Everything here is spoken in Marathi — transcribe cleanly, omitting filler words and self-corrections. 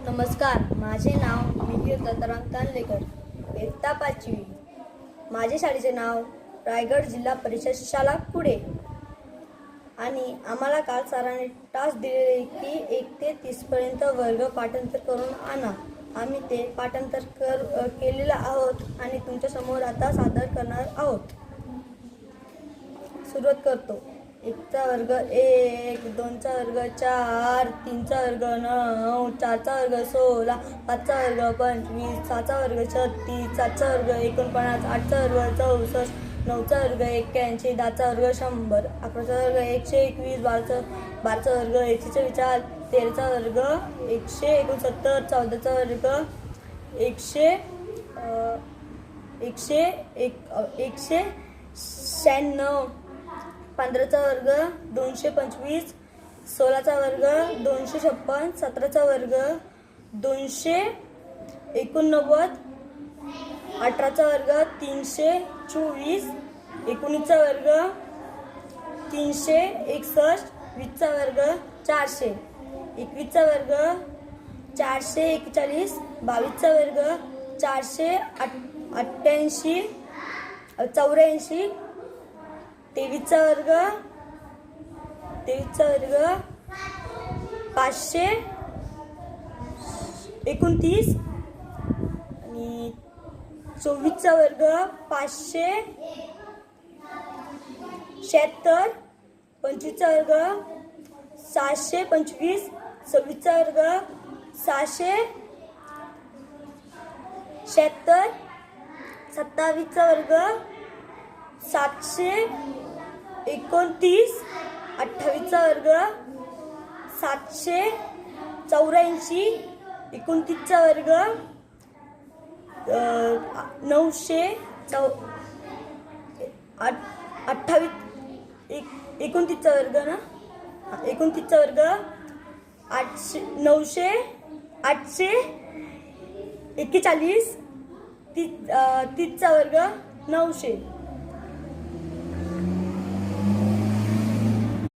नमस्कार, माझे नाव मिहिर दत्ताराम तांदलेकर, इयत्ता 5वी। माझे शाळेचे नाव रायगड जिल्हा परिषद शाळा पुणे। आणि आम्हाला काल सरांनी टास्क दिलेले की 1 ते 30 पर्यंत वर्ग पाठांतर करून आणा। आम्ही ते पाठांतर केलेलं आहोत आणि तुमच्या समोर आता सादर करणार आहोत। सुरुवात करतो। 1 चा वर्ग 1, 2 चा वर्ग 4, 3 चा वर्ग 9, 4 चा वर्ग 16, 5 चा वर्ग 25, 6 चा वर्ग 36, 7 चा वर्ग 49, 8 चा वर्ग 64, 9 चा वर्ग 81, 10 चा वर्ग 100, 11 चा वर्ग 121, 12 चा वर्ग 144, 13 चा वर्ग 169, 14 चा वर्ग 196, 15 चा वर्ग 225, 16 चा वर्ग 256, 17 चा वर्ग 289, 18 चा वर्ग 324, 19 चा वर्ग 361, 20 चा वर्ग 400, 21 चा वर्ग 441, 22 चा वर्ग 488, 84, 23 चा वर्ग 529 आणि 24 चा वर्ग 576, 25 चा वर्ग 725, 26 चा वर्ग 676, 27 चा वर्ग 729, 28 चा वर्ग 784, 29 चा वर्ग 928, 29 चा वर्ग 841, 30 चा वर्ग 900।